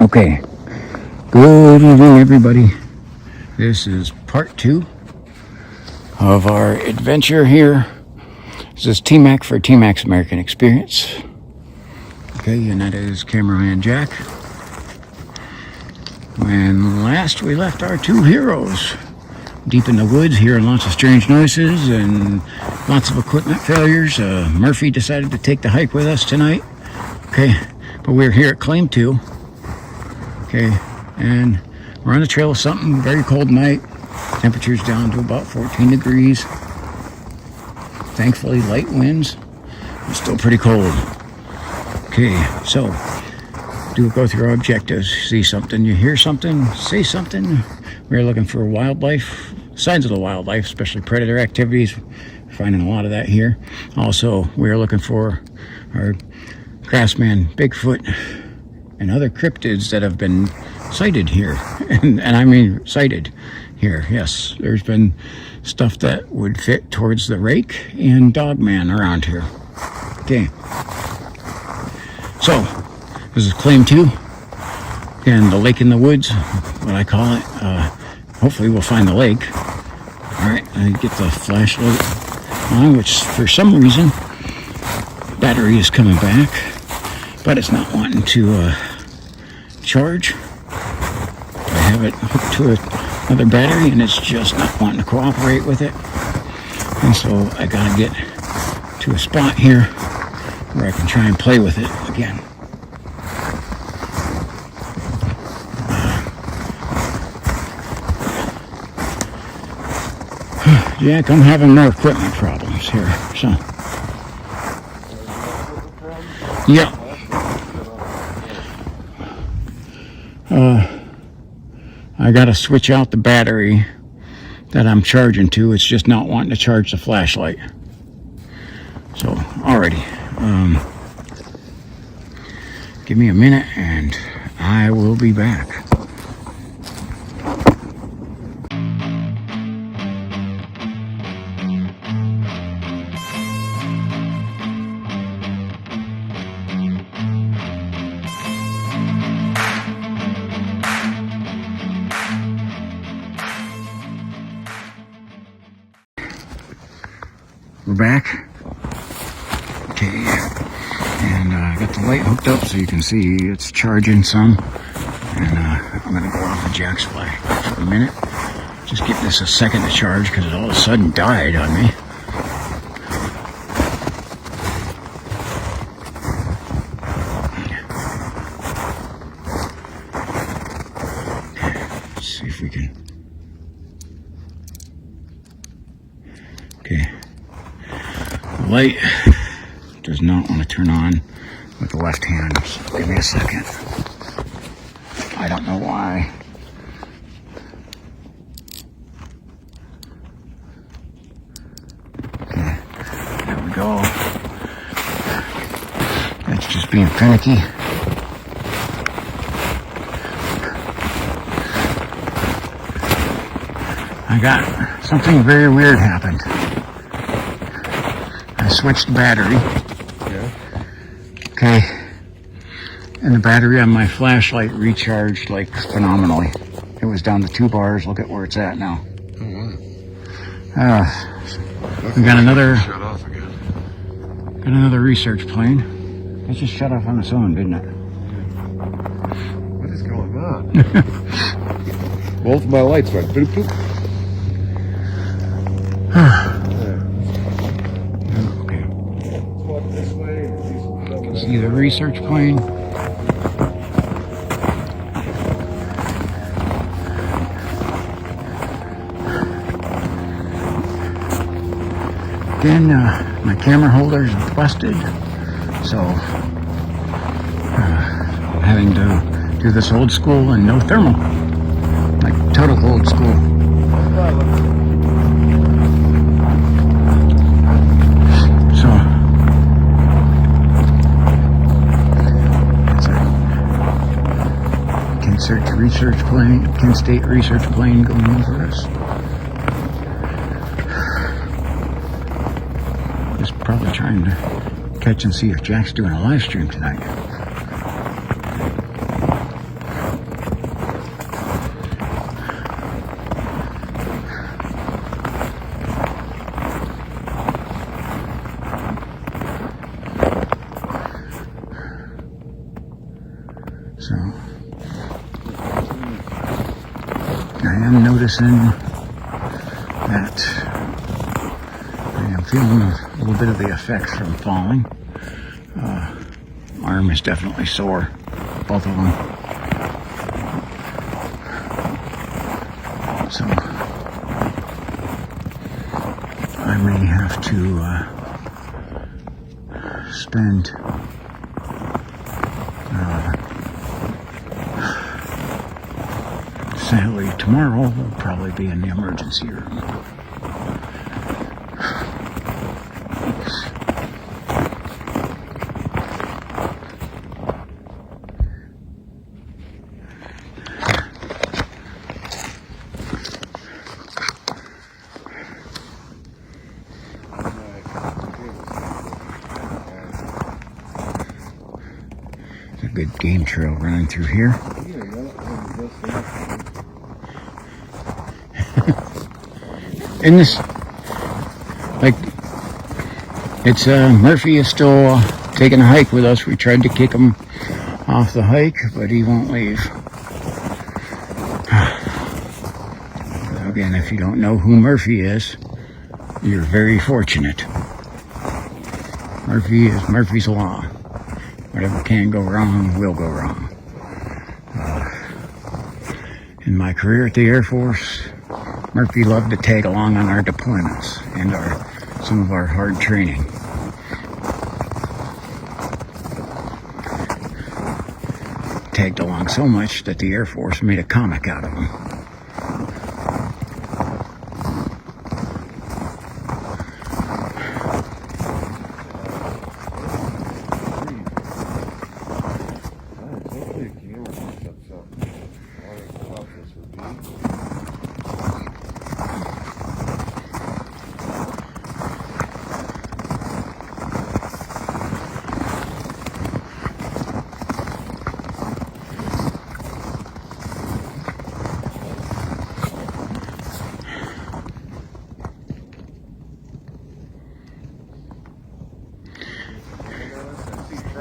Okay, good evening everybody. This is part 2 of our adventure here. This is T-Mac for T-Mac's American Experience. Okay, and that is cameraman Jack. When last we left our two heroes deep in the woods, hearing lots of strange noises and lots of equipment failures, Murphy decided to take the hike with us tonight. Okay, but we're here at Claim 2. Okay, and we're on the trail of something, very cold night. Temperature's down to about 14 degrees. Thankfully, light winds. It's still pretty cold. Okay, so do go through our objectives. See something, you hear something, say something. We're looking for wildlife, signs of the wildlife, especially predator activities. We're finding a lot of that here. Also, we're looking for our grassman, Bigfoot, and other cryptids that have been sighted here. And I mean sighted here, yes. There's been stuff that would fit towards the rake and dogman around here. Okay. So, this is Claim 2. Again, the lake in the woods, what I call it. Hopefully we'll find the lake. Alright, I get the flashlight on, which for some reason, battery is coming back, but it's not wanting to charge. I have it hooked to another battery and it's just not wanting to cooperate with it. And so I gotta get to a spot here where I can try and play with it again. Jack, I'm having more equipment problems here, so. Yeah. I gotta switch out the battery that I'm charging to. It's just not wanting to charge the flashlight. So, alrighty. Give me a minute and I will be back. We're back. Okay, and I got the light hooked up so you can see it's charging some. And I'm gonna go off of Jack's flash for a minute. Just give this a second to charge because it all of a sudden died on me. Let's see if we can. Okay. The light does not want to turn on with the left hand, so give me a second. I don't know why. Okay, there we go. That's just being finicky. I got something very weird happened. I switched the battery. Yeah. Okay. And the battery on my flashlight recharged like phenomenally. It was down to 2 bars. Look at where it's at now. Oh, wow. We got another. Shut off again. Got another research plane. It just shut off on its own, didn't it? What is going on? Both my lights went boop boop. See the research plane. Again, my camera holders are busted, so I'm having to do this old school and no thermal, like total old school. Research plane, Kent State research plane going over us. Just probably trying to catch and see if Jack's doing a live stream tonight. So I am noticing that I am feeling a little bit of the effects from falling. Arm is definitely sore, both of them. So I may have to spend sadly tomorrow will probably be in the emergency room. There's a good game trail running through here. In this, like, it's Murphy is still taking a hike with us. We tried to kick him off the hike, but he won't leave. Again, if you don't know who Murphy is, you're very fortunate. Murphy is Murphy's Law. Whatever can go wrong will go wrong. In my career at the Air Force, Murphy loved to tag along on our deployments and some of our hard training. Tagged along so much that the Air Force made a comic out of him.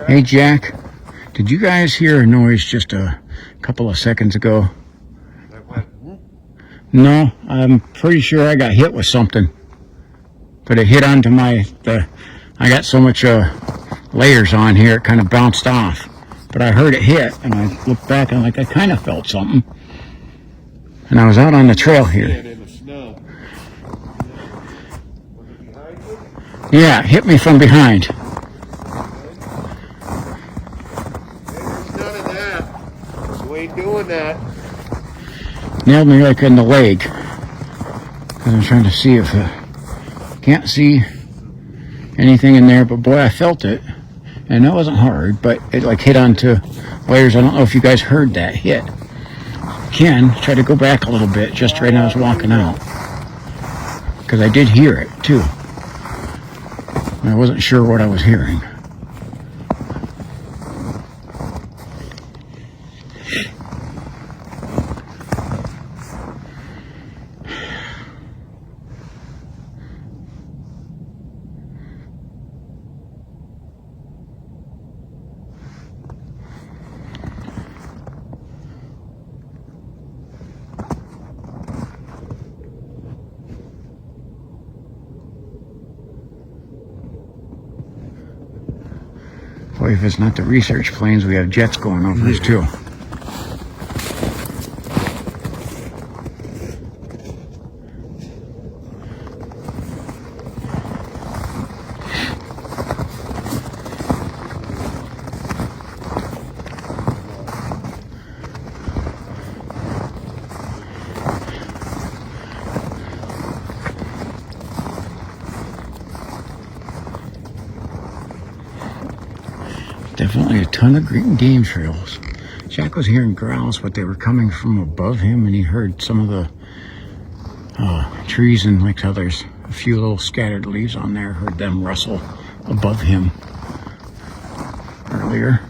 Hey Jack, did you guys hear a noise just a couple of seconds ago? No, I'm pretty sure I got hit with something. But it hit onto I got so much layers on here, it kind of bounced off. But I heard it hit, and I looked back and I kind of felt something. And I was out on the trail here. Yeah, it hit me from behind. Doing that. Nailed me like in the leg. Because I'm trying to see if can't see anything in there, but boy, I felt it. And that wasn't hard, but it like hit onto layers. I don't know if you guys heard that hit. Ken, try to go back a little bit just right as I was walking out. Because I did hear it too. I wasn't sure what I was hearing. Boy, if it's not the research planes, we have jets going over us too. Definitely a ton of green game trails. Jack was hearing growls, but they were coming from above him, and he heard some of the trees and like how there's a few little scattered leaves on there. Heard them rustle above him earlier.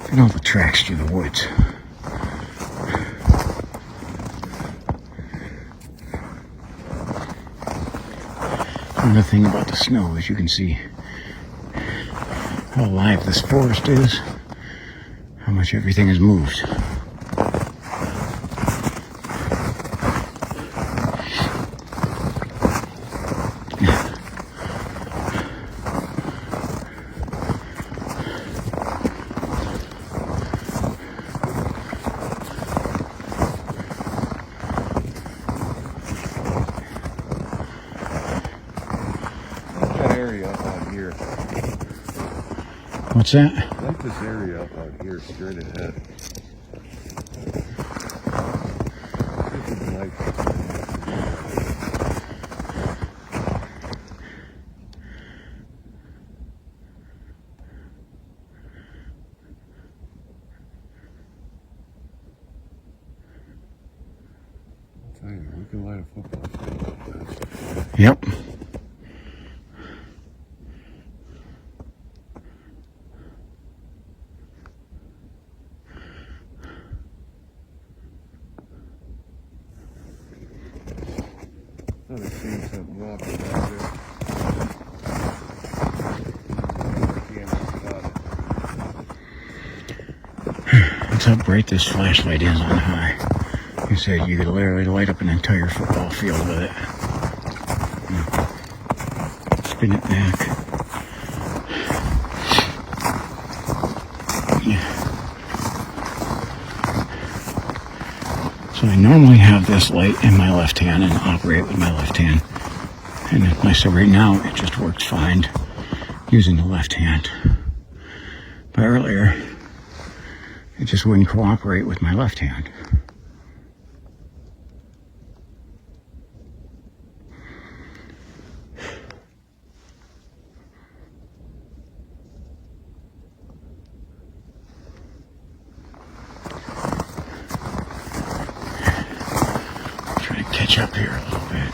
And all the tracks through the woods. Another thing about the snow is you can see how alive this forest is, how much everything has moved. Area up on here. What's that? I like this area up on here, straight ahead. This is nice. I'll tell you, we can light a football field like this. Yep. I've seen something walking out there. That's how bright this flashlight is on high. You said you could literally light up an entire football field with it. Spin it back. Yeah. So I normally have this light in my left hand and operate with my left hand. And so right now it just works fine using the left hand. But earlier, it just wouldn't cooperate with my left hand. Try to catch up here a little bit.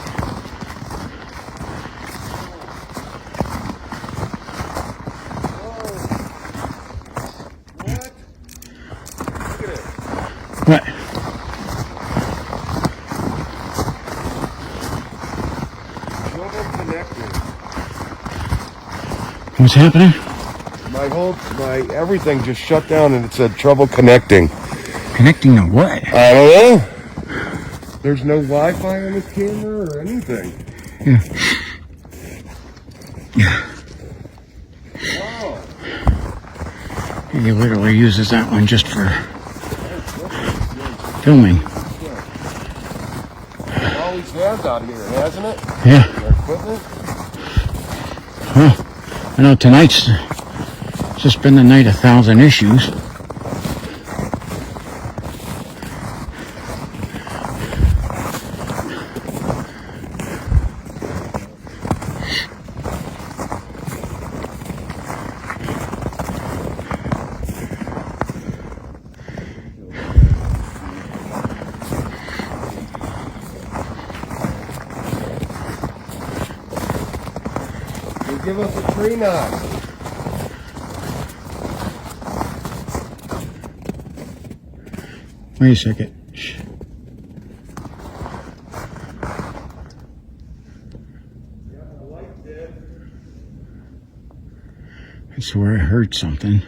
What? What's happening? My everything just shut down and it said trouble connecting. Connecting to what? I don't know. There's no Wi-Fi on this camera or anything. Yeah. Oh. He literally uses that one just for filming. It always has out here, hasn't it? Yeah. Our equipment? Well, I know tonight's just been the night of 1,000 issues. Give us a tree knot. Wait a second. Shh. I swear I heard something.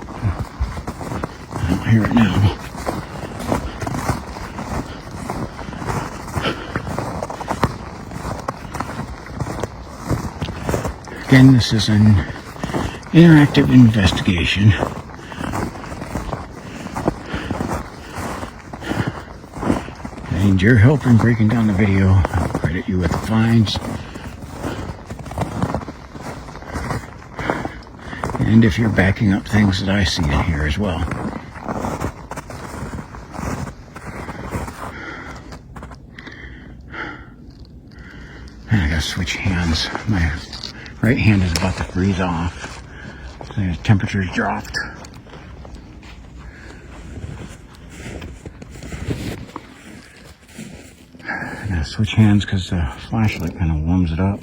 I don't hear it now. Again, this is an interactive investigation. I need your help in breaking down the video. I'll credit you with the fines. And if you're backing up things that I see in here as well. And I gotta switch hands. My right hand is about to freeze off. The temperature's dropped. I gotta switch hands because the flashlight kind of warms it up.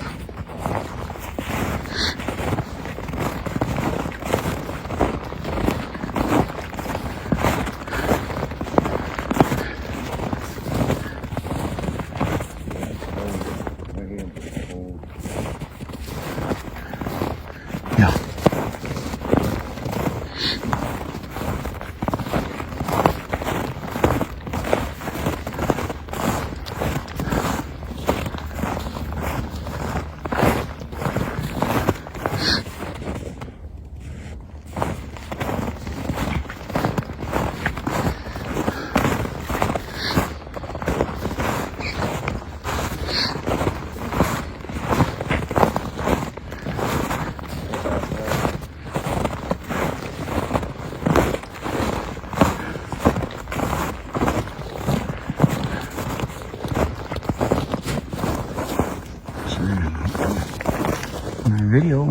video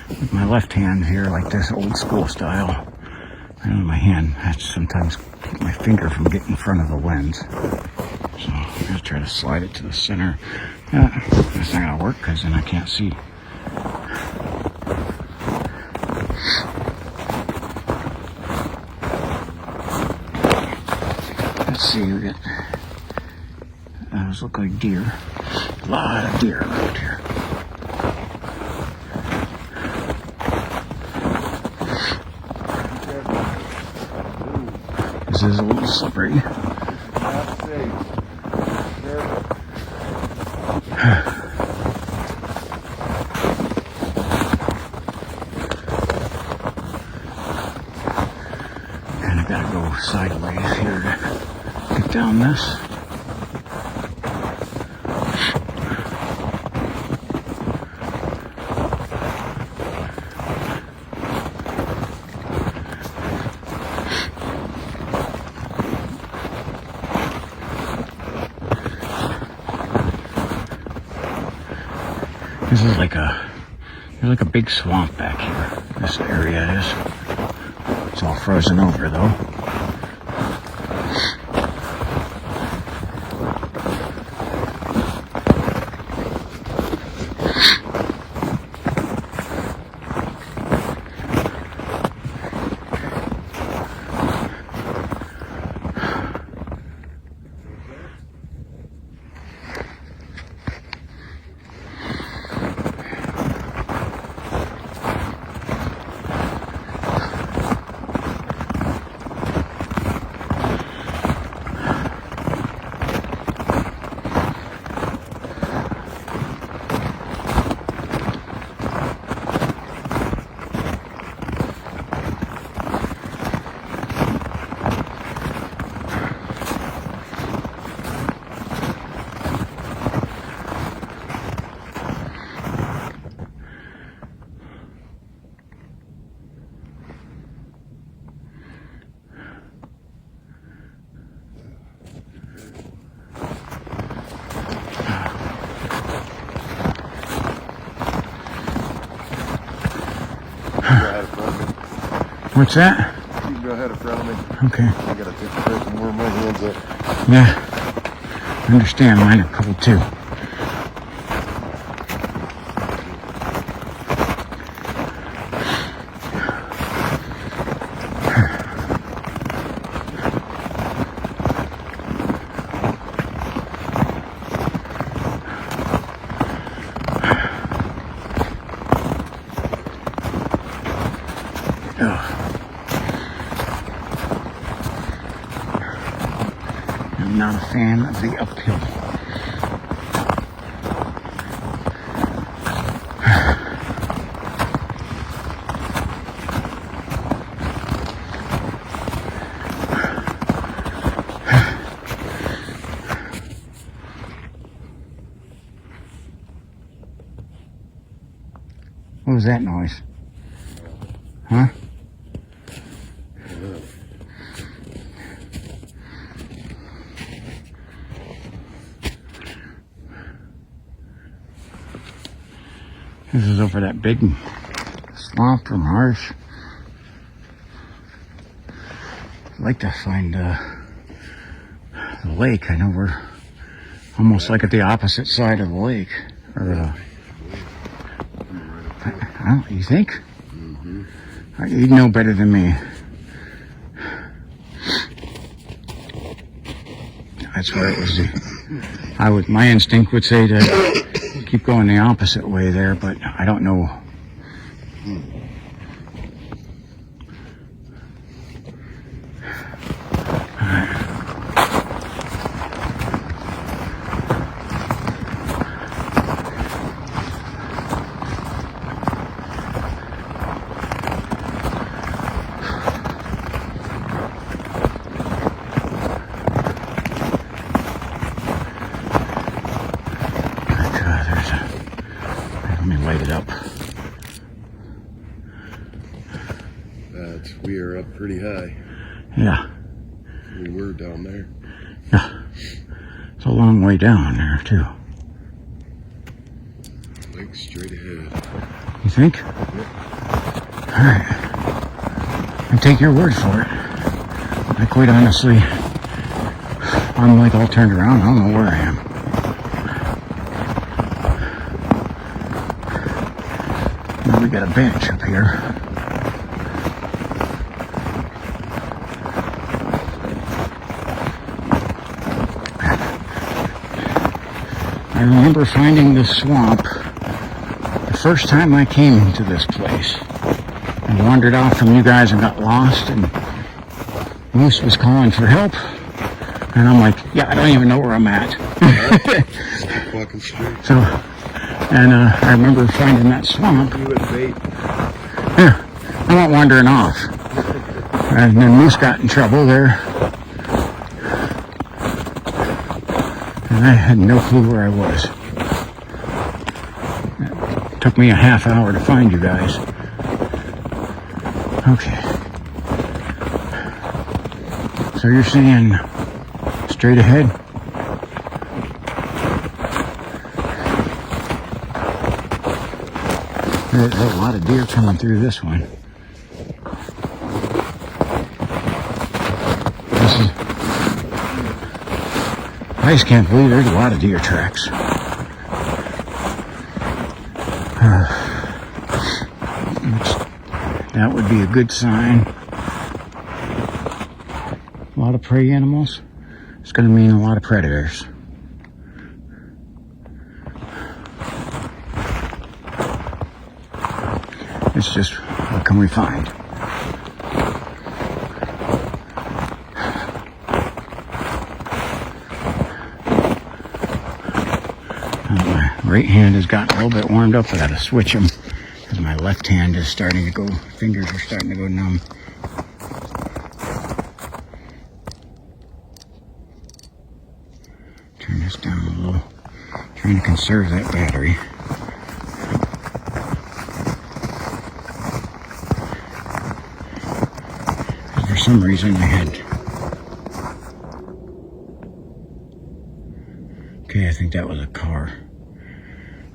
with my left hand here, like this old school style. I know my hand has to sometimes keep my finger from getting in front of the lens. So I'm gonna try to slide it to the center. That's not gonna work because then I can't see. Let's see, we got those look like deer. A lot of deer around here. This is a little slippery. And I gotta go sideways here to get down this. This is there's like a big swamp back here. This area is. It's all frozen over though. What's that? You can go ahead in front of me. Okay. I gotta take a break and warm my hands up. Yeah. I understand. Mine are cold too. I'm not a fan of the uphill. What was that noise? Huh? This is over that big swamp or marsh. I'd like to find the lake. I know we're almost like at the opposite side of the lake. Or you think? Mm-hmm. You know better than me. That's where it was. My instinct would say to keep going the opposite way there, but I don't know. Let me light it up. We are up pretty high. Yeah. We were down there. Yeah. It's a long way down there, too. I think Straight ahead. You think? Alright. I'll take your word for it. I quite honestly, I'm like all turned around. I don't know where I am. Now we got a bench up here. I remember finding this swamp the first time I came to this place. I wandered off from you guys and got lost, and Moose was calling for help, and I'm like, yeah, I don't even know where I'm at. Fucking straight. So, and I remember finding that swamp. You would bait. Yeah, I went wandering off, and then Moose got in trouble there, and I had no clue where I was. It took me a half hour to find you guys. Okay. So you're saying straight ahead? There's a lot of deer coming through this one. I just can't believe there's a lot of deer tracks. That would be a good sign. A lot of prey animals. It's going to mean a lot of predators. It's just, what can we find? My right hand has gotten a little bit warmed up. I got to switch them because my left hand is starting to go, fingers are starting to go numb. Turn this down a little. Trying to conserve that battery. For some reason I had... Okay, I think that was a car.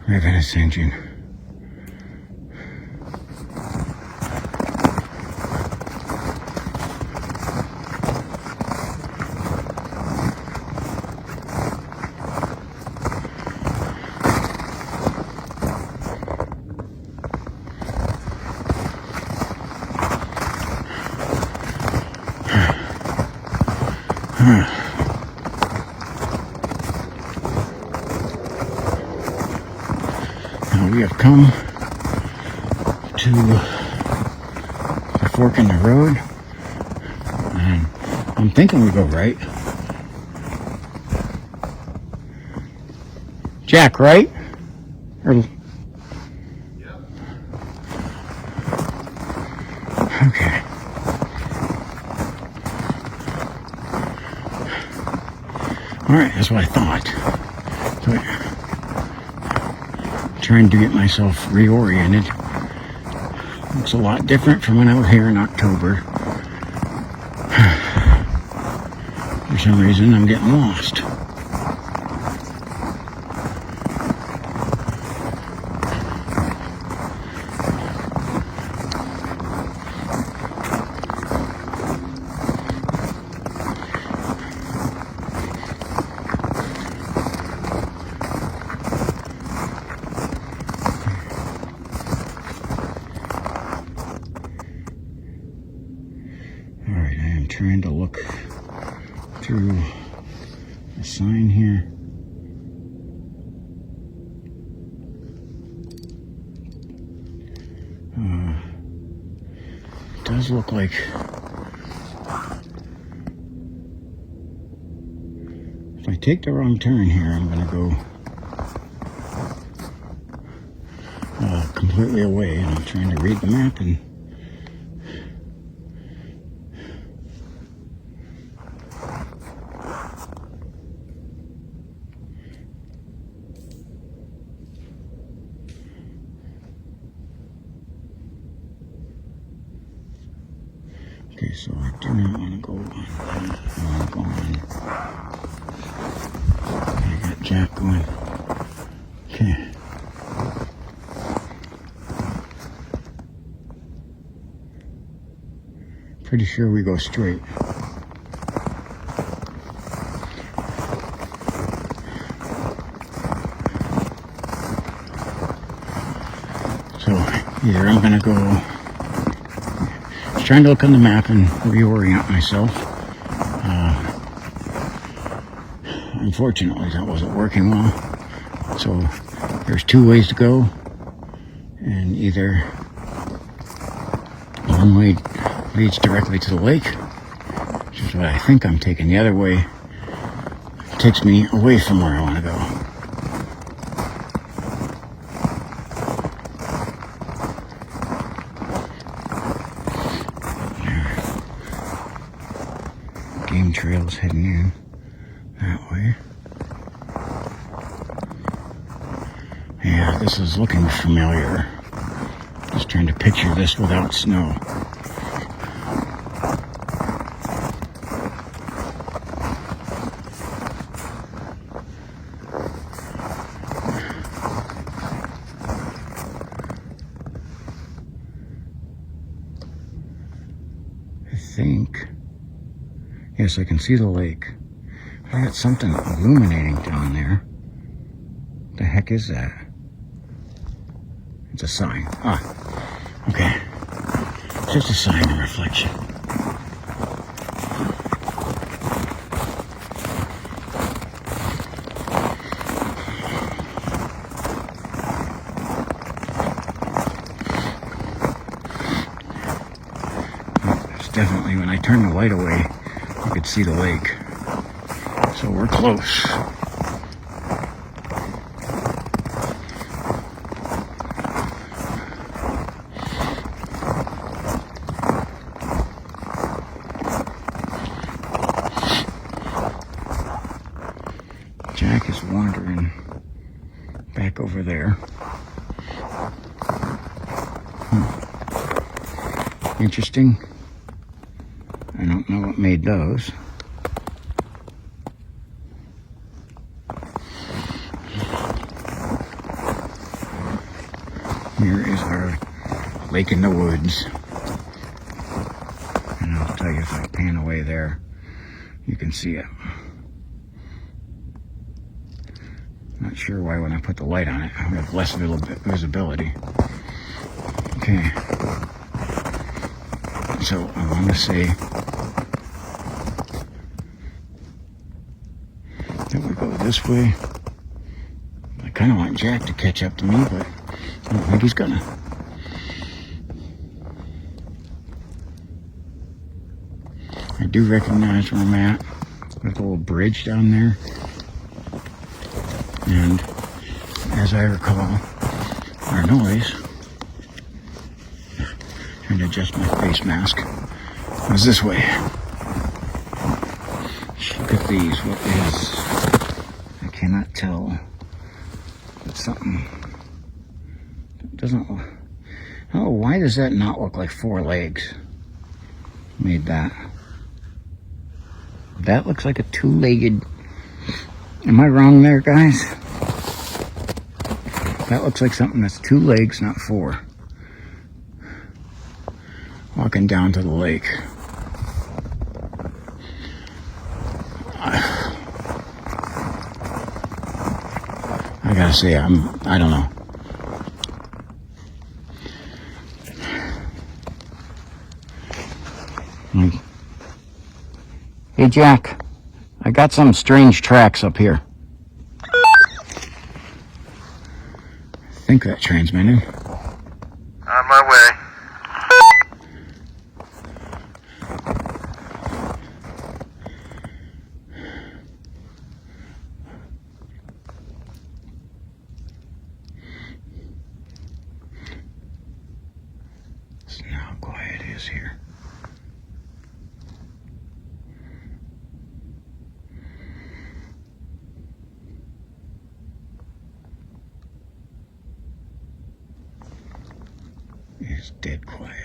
Revving its engine. Now we have come to the fork in the road, and I'm thinking we go right. Jack, right? Or... Okay. Alright, that's what I thought. So, trying to get myself reoriented. Looks a lot different from when I was here in October. For some reason, I'm getting lost. Alright, I am trying to look through the sign here. It does look like if I take the wrong turn here, I'm going to go completely away, and I'm trying to read the map and okay, so I do not want to go on that. I want to go on. I got Jack going. Okay. Pretty sure we go straight. So either I'm gonna go, I was trying to look on the map and reorient myself. Unfortunately, that wasn't working well. So there's two ways to go, and either one way leads directly to the lake, which is what I think I'm taking. The other way takes me away from where I want to go. Game trails heading in that way. Yeah, this is looking familiar. Just trying to picture this without snow. I think, yes, I can see the lake. I got something illuminating down there. What the heck is that? It's a sign. Ah, okay. It's just a sign and reflection. It's definitely, when I turn the light away, you could see the lake. So we're close. Jack is wandering back over there. Interesting. I don't know what made those. Here is our lake in the woods. And I'll tell you, if I pan away there, you can see it. Not sure why when I put the light on it, I have less visibility. Okay. So I want to say that we go this way. I kind of want Jack to catch up to me, but I don't think he's gonna. I do recognize where I'm at. There's a little bridge down there. And as I recall, our noise, trying to adjust my face mask, was this way. Look at these. What is? I cannot tell. It's something. It doesn't. Oh, why does that not look like four legs? Made that. That looks like a two-legged. Am I wrong there, guys? That looks like something that's two legs, not four. Walking down to the lake. I gotta say, I don't know. Hey, Jack, I got some strange tracks up here. I think that transmitted. On my way. Listen how quiet it is here. It's dead quiet.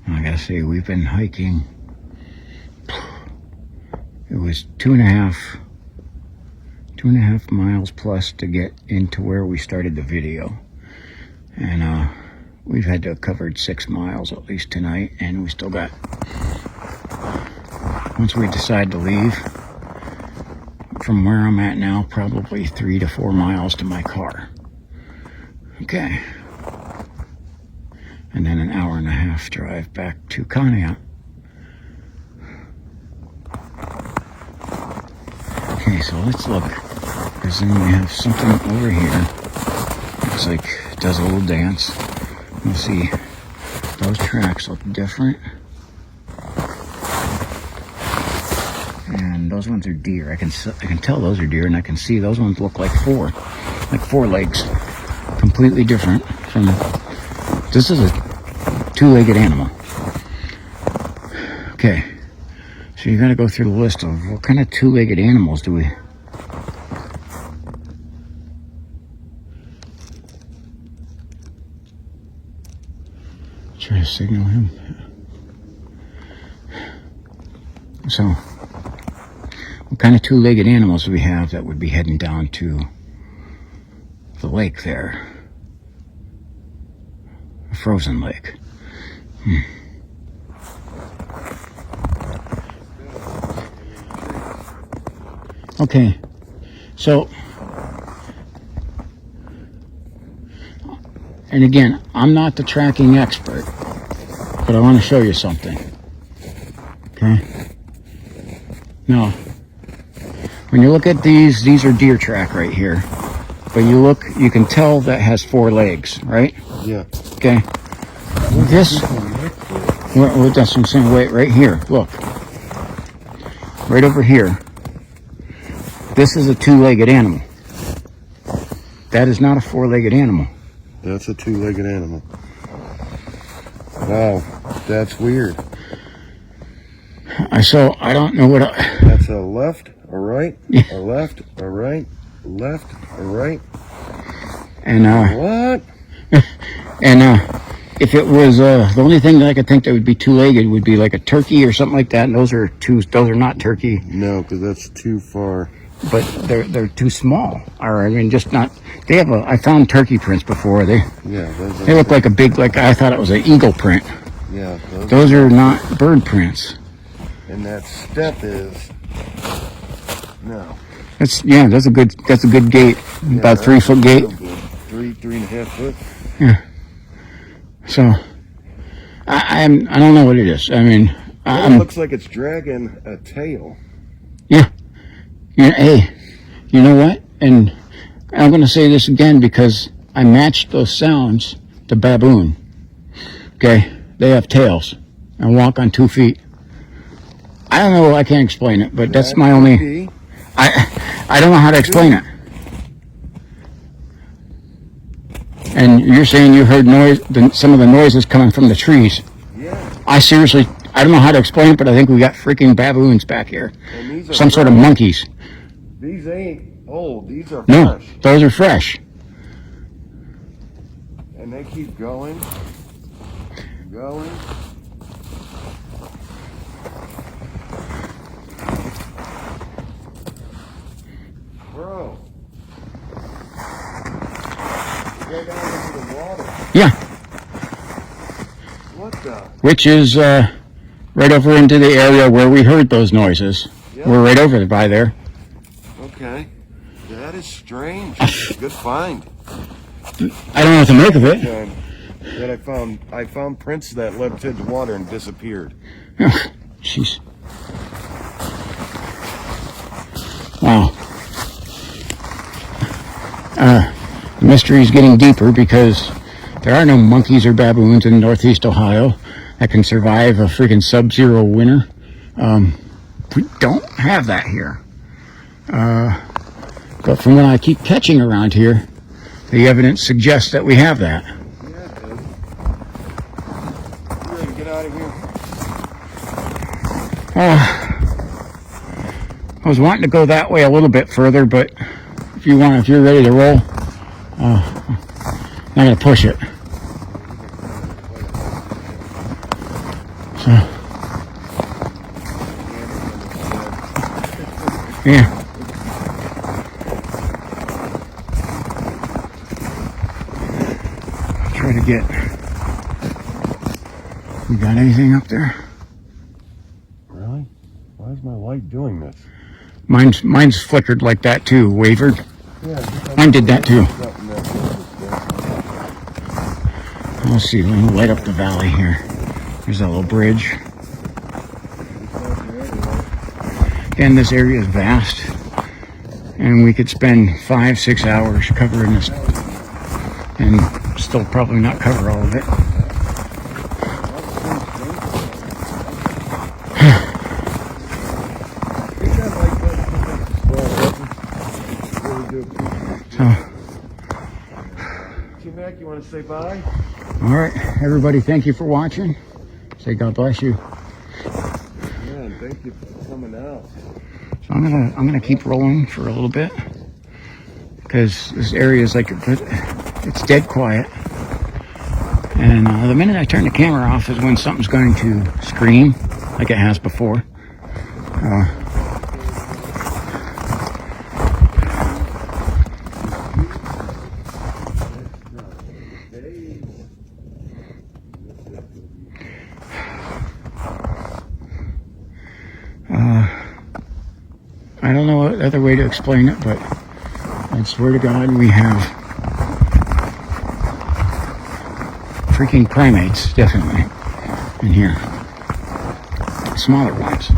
I gotta say, we've been hiking. It was 2.5 miles plus to get into where we started the video. And we've had to have covered 6 miles at least tonight, and we still got, once we decide to leave, from where I'm at now, probably 3 to 4 miles to my car. Okay. And then an hour and a half drive back to Conneaut. Okay, so let's look. Because then we have something over here. Looks like it does a little dance. We'll see. Those tracks look different. And those ones are deer. I can tell those are deer, and I can see those ones look like four legs. Completely different from. This is a 2-legged animal. Okay, so you got to go through the list of what kind of 2-legged animals do we. Try to signal him. So, what kind of 2-legged animals do we have that would be heading down to the lake there? A frozen lake. Okay, so, and again, I'm not the tracking expert, but I want to show you something. Okay? Now, when you look at these are deer track right here. But you look, you can tell that has 4 legs, right? Yeah. Okay. This, well, that's what I'm saying. Wait, right here. Look. Right over here. This is a 2-legged animal. That is not a 4-legged animal. That's a 2-legged animal. Wow, that's weird. So I don't know what. That's a left, a right, Yeah. a left, a right, left, a right. And What? and if it was the only thing that I could think that would be 2-legged would be like a turkey or something like that. And those are not turkey. No, because that's too far. But they're too small. Or I mean, just not. They have I found turkey prints before. They look like a big, like I thought it was an eagle print. Yeah. Those are not bird prints. And that step is no. That's a good gait. Yeah, About 3 foot gait. 3.5 foot. Yeah. So I don't know what it is. I mean, It looks like it's dragging a tail. Yeah. Hey, you know what? And I'm going to say this again because I matched those sounds to baboon. Okay? They have tails and walk on 2 feet. I don't know. I can't explain it, but that's my only. I don't know how to explain it. And you're saying you heard some of the noises coming from the trees. Yeah. I don't know how to explain it, but I think we got freaking baboons back here. And these are Some sort of monkeys. These ain't old. These are No, fresh. those are fresh. And they keep going. Bro. Go down into the water. Yeah. What the? Which is right over into the area where we heard those noises. Yep. We're right over by there. Okay. That is strange. Good find. I don't know what to make of it. That I found prints that led to the water and disappeared. Jeez. Wow. The mystery is getting deeper because there are no monkeys or baboons in Northeast Ohio that can survive a freaking sub-zero winter. We don't have that here. But from what I keep catching around here, the evidence suggests that we have that. Yeah, it does. You ready to get out of here? I was wanting to go that way a little bit further, but if you're ready to roll, I'm not gonna push it. So, yeah. Try to get. You got anything up there? Really? Why is my light doing this? Mine's flickered like that too, wavered. Yeah, Mine did that too. Let's see, let me light up the valley here. There's a little bridge. Again, this area is vast, and we could spend 5-6 hours covering this, and still probably not cover all of it. T-Mac, you want to say bye? All right, everybody, thank you for watching. Say God bless you. Yeah, and thank you for coming out. So I'm gonna keep rolling for a little bit because this area is like it's dead quiet. And the minute I turn the camera off is when something's going to scream, like it has before. I don't know what other way to explain it, but I swear to God, we have freaking primates, definitely, in here. Smaller ones.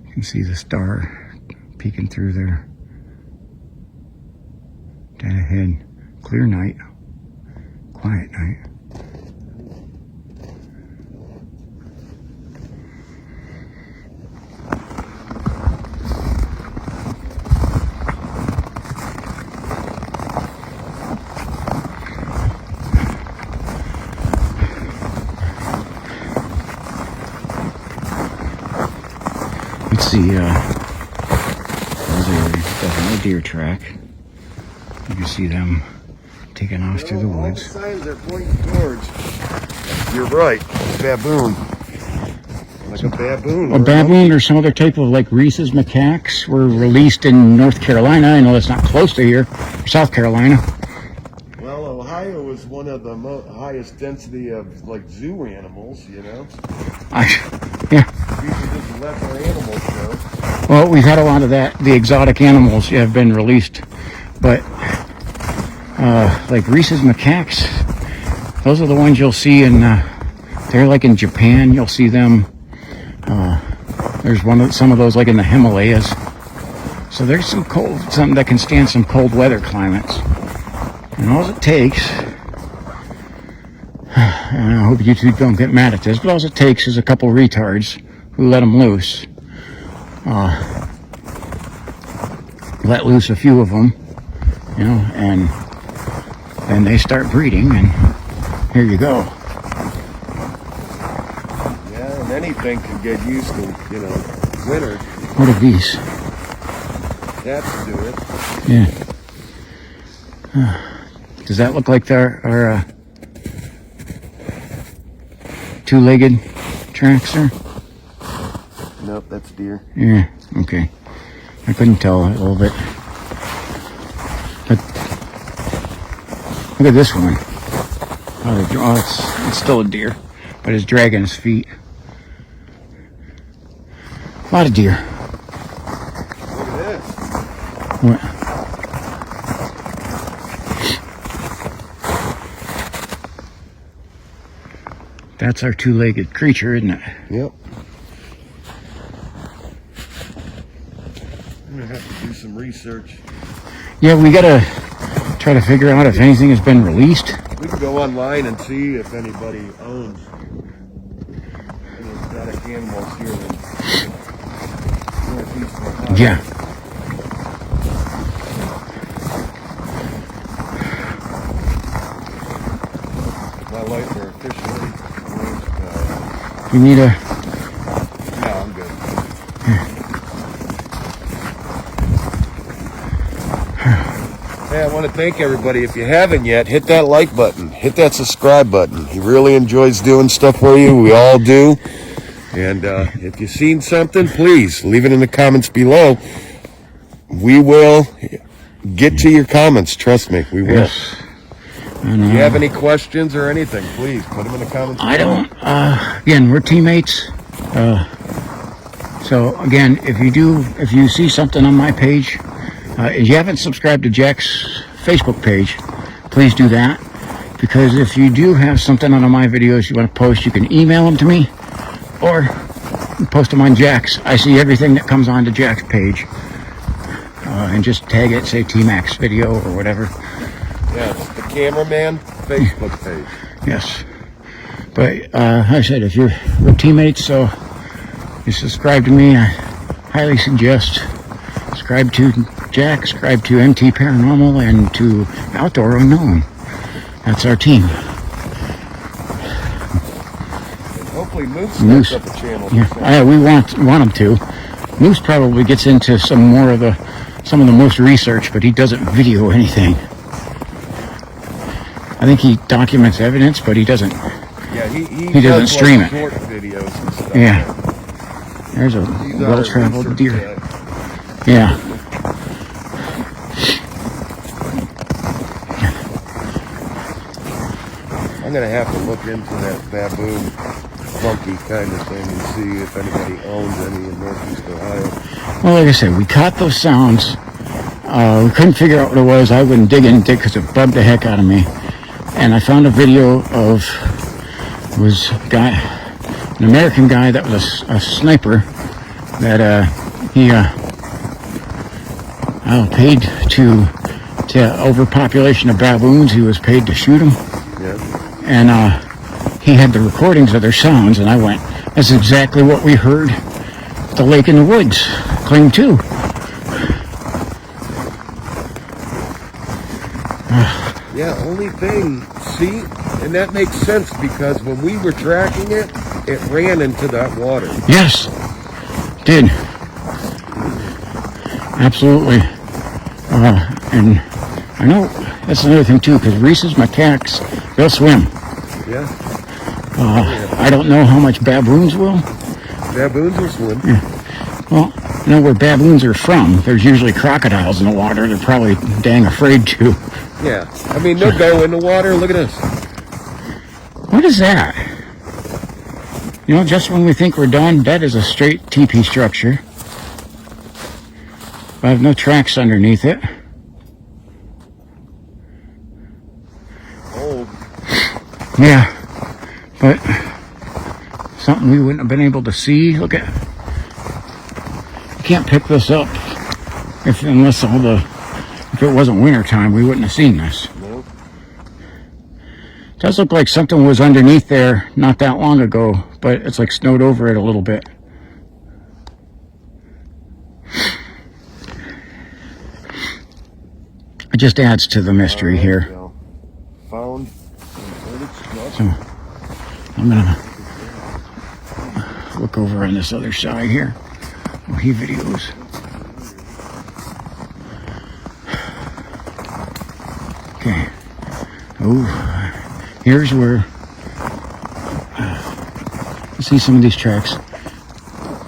You can see the star peeking through there. Dead ahead. Clear night. Quiet night. Let's see, there's no deer track. You can see them taking off through the woods. All the signs are pointing towards. You're right, baboon. Like a baboon. A baboon or some other type of like Reese's macaques were released in North Carolina. I know that's not close to here, South Carolina. Well, Ohio is one of the highest density of like zoo animals, you know. Yeah. We can just let our animals go. Well, we've had a lot of that. The exotic animals have been released, but like Reese's macaques, those are the ones you'll see in. They're like in Japan. You'll see them. There's some of those like in the Himalayas. So there's something that can stand some cold weather climates. And all it takes, and I hope YouTube don't get mad at this, but all it takes is a couple retards who let them loose. Let loose a few of them, you know, and then they start breeding, and here you go. Yeah, and anything can get used to, you know, winter. What are these? Cats do it. Yeah. Does that look like our two-legged tracks there? Nope, that's deer. Yeah, okay. I couldn't tell a little bit. But look at this one. Oh, it's still a deer, but it's dragging his feet. A lot of deer. Look at this. What? That's our two-legged creature, isn't it? Yep. I'm gonna have to do some research. Yeah, we gotta try to figure out if anything has been released. We can go online and see if anybody owns any exotic animals here in Northeast Ohio. Yeah. My lights are officially You need a... no, I'm good. Hey, I want to thank everybody. If you haven't yet, hit that like button. Hit that subscribe button. He really enjoys doing stuff for you. We all do. And if you've seen something, please leave it in the comments below. We will get to your comments. Trust me, we will. Yes. And, if you have any questions or anything, please put them in the comments below. I don't. Again, we're teammates. So again, if you see something on my page, if you haven't subscribed to Jack's Facebook page, please do that. Because if you do have something on my videos you want to post, you can email them to me or post them on Jack's. I see everything that comes onto Jack's page. And just tag it, say T-Max video or whatever. Yeah, it's the cameraman Facebook page. Yes. But like I said, if we're teammates, so you subscribe to me, I highly suggest subscribe to Jack, subscribe to MT Paranormal, and to Outdoor Unknown. That's our team. And hopefully Moose up a channel. Yeah, we want him to. Moose probably gets into some of the most research, but he doesn't video anything. I think he documents evidence, but he doesn't. Yeah, he doesn't stream it. Short videos and stuff. Yeah. There's a well-traveled deer. Yeah. I'm gonna have to look into that baboon funky kind of thing and see if anybody owns any in Northeast Ohio. Well, like I said, we caught those sounds. We couldn't figure out what it was. I wouldn't dig into it because it bugged the heck out of me. And I found a video of an American guy that was a sniper that he paid to overpopulation of baboons. He was paid to shoot them. Yeah. And he had the recordings of their sounds, and I went, that's exactly what we heard at the lake in the woods, claim 2. Yeah, only thing, see, and that makes sense because when we were tracking it, it ran into that water. Yes, it did. Absolutely. And I know that's another thing too, because Reese's macaques, they'll swim. Yeah. I don't know how much baboons will. Baboons will swim. Yeah. Well, you know where baboons are from, there's usually crocodiles in the water. They're probably dang afraid to. Yeah, I mean, they'll go in the water. Look at this. What is that? You know, just when we think we're done, that is a straight teepee structure. I have no tracks underneath it. Old. Yeah, but something we wouldn't have been able to see. Look at, you can't pick this up if it wasn't winter time, we wouldn't have seen this. Nope. It does look like something was underneath there not that long ago, but it's like snowed over it a little bit. It just adds to the mystery here. Found. So I'm gonna look over on this other side here. Oh, he videos. Okay. Oh, here's where see some of these tracks.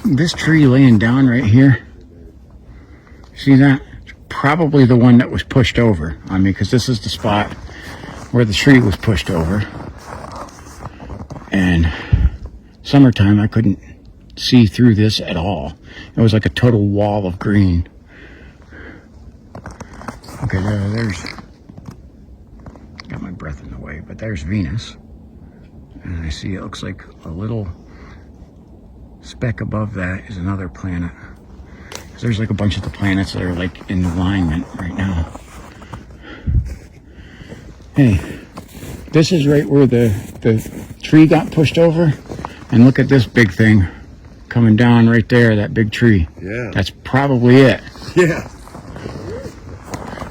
This tree laying down right here. See that? It's probably the one that was pushed over on me, because this is the spot where the tree was pushed over. And summertime, I couldn't see through this at all. It was like a total wall of green. Okay, there's, got my breath in the way, but there's Venus. And I see it looks like a little speck above that is another planet. So there's like a bunch of the planets that are like in alignment right now. Hey, this is right where the tree got pushed over. And look at this big thing coming down right there, that big tree. Yeah. That's probably it. Yeah.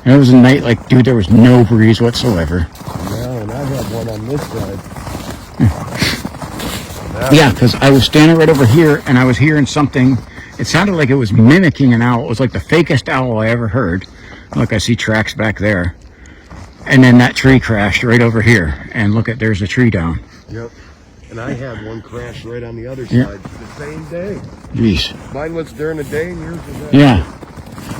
And it was a night like, dude, there was no breeze whatsoever. No, and I have one on this side. Yeah, because I was standing right over here and I was hearing something. It sounded like it was mimicking an owl. It was like the fakest owl I ever heard. Look, I see tracks back there. And then that tree crashed right over here. And look, there's a tree down. Yep. And I had one crash right on the other Yep. side the same day. Jeez. Mine was during the day and yours was at Yeah.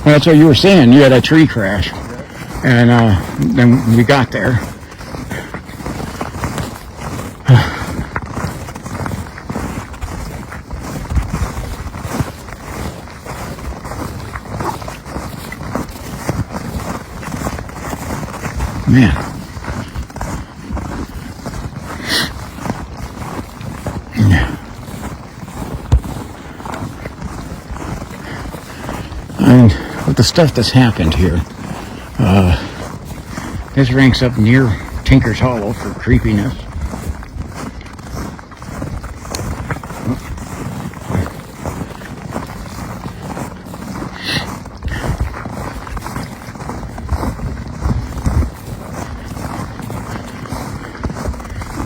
Well, that's what you were saying. You had a tree crash. Yep. And then we got there. Man. Yeah. And with the stuff that's happened here, this ranks up near Tinker's Hollow for creepiness.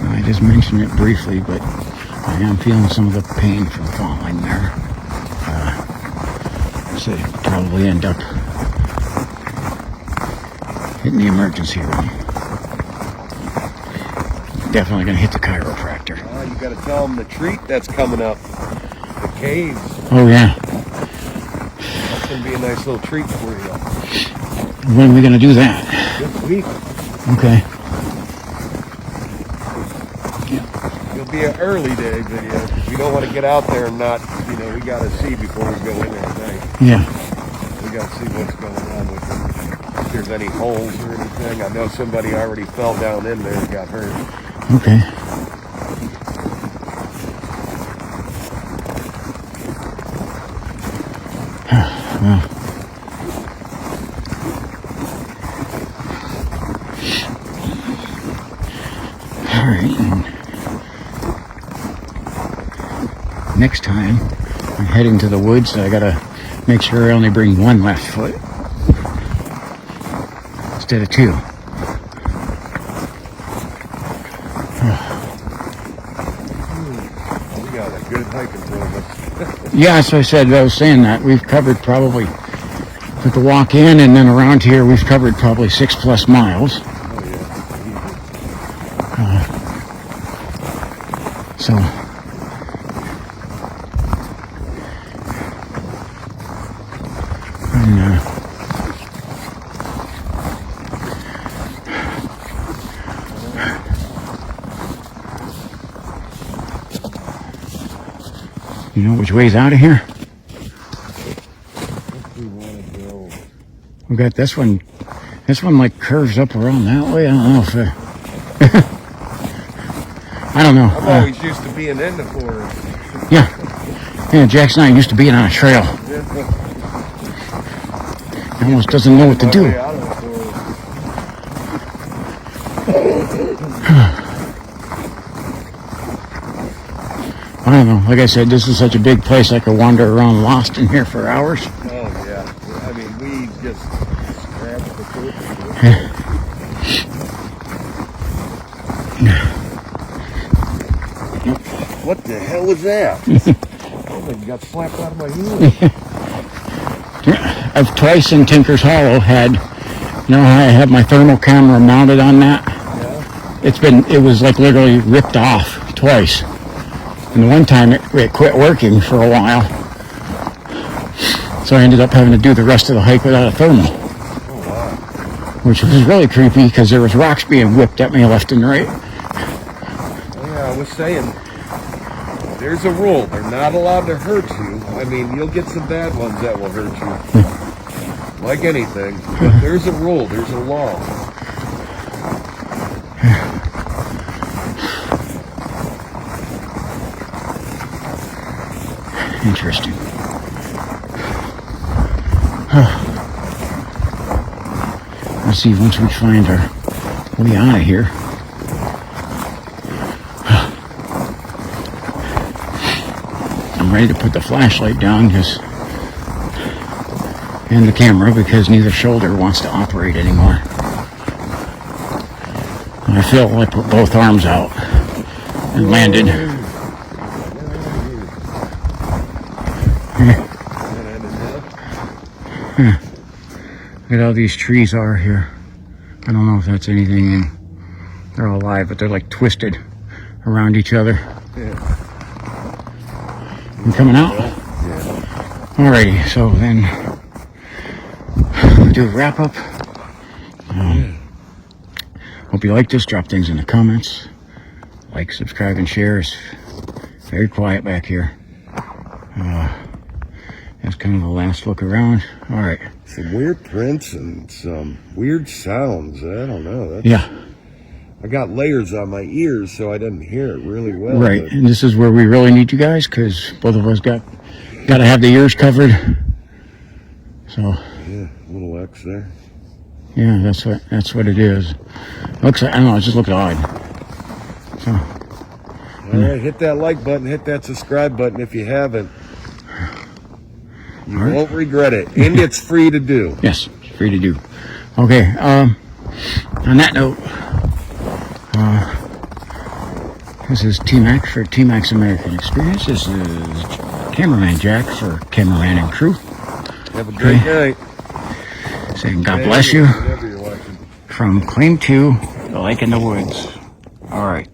I just mentioned it briefly, but I am feeling some of the pain from falling there. So probably end up hitting the emergency room. Definitely gonna hit the chiropractor. Oh, you got to tell them the treat that's coming up. The caves. Oh yeah. That's going to be a nice little treat for you. When are we gonna do that? This week. Okay. It'll be an early day video. We don't want to get out there and not, we got to see before we go in there at night. Yeah. We got to see what's going on with it. If there's any holes or anything. I know somebody already fell down in there and got hurt. Okay. Well. All right. Next time I'm heading to the woods, I gotta make sure I only bring one left foot instead of two. We got a good hike in front of us. Yeah, so I was saying that we've covered probably with the walk in and then around here we've covered probably 6+ miles. Oh, yeah. So and, you know which way's out of here? We want to go. We got this one. This one like curves up around that way. I don't know if I don't know. I'm always used to being in the forest. Yeah. Jackson and I used to being on a trail. He almost doesn't know what to do. I don't know. Like I said, this is such a big place. I could wander around lost in here for hours. Oh, yeah. I mean, we just scratched the surface. What the hell was that? Oh, you got slapped out of my hand. I've twice in Tinker's Hollow had, how I have my thermal camera mounted on that? Yeah. It was like literally ripped off twice. And the one time it quit working for a while. So I ended up having to do the rest of the hike without a thermal. Oh, wow. Which was really creepy because there was rocks being whipped at me left and right. Oh, yeah, I was saying, there's a rule. They're not allowed to hurt you. I mean, you'll get some bad ones that will hurt you. Like anything. But there's a rule. There's a law. Interesting. Let's see, once we find our way out of here. I'm ready to put the flashlight down and the camera because neither shoulder wants to operate anymore. I feel like I put both arms out and landed. Look at how these trees are here. I don't know if that's anything in. They're all alive, but they're like twisted around each other. Yeah. You coming out? Yeah. Alrighty, so then we'll do a wrap up. Hope you like this. Drop things in the comments. Like, subscribe, and share. It's very quiet back here. That's kind of the last look around. All right. Some weird prints and some weird sounds. I don't know. Yeah. I got layers on my ears, so I didn't hear it really well. Right, but- and this is where we really need you guys, because both of us got to have the ears covered. So. Yeah, little X there. Yeah, that's what it is. Looks like, I don't know. It just looks odd. So. All right, hit that like button, hit that subscribe button if you haven't. You won't regret it, and it's free to do. Yes, free to do. Okay. On that note, this is T-Mac for T-Mac's American Experience. This is Cameraman Jack for Cameraman and Crew. Have a great night. Saying God bless you Whatever you're watching. from Claim 2, the Lake in the Woods. All right.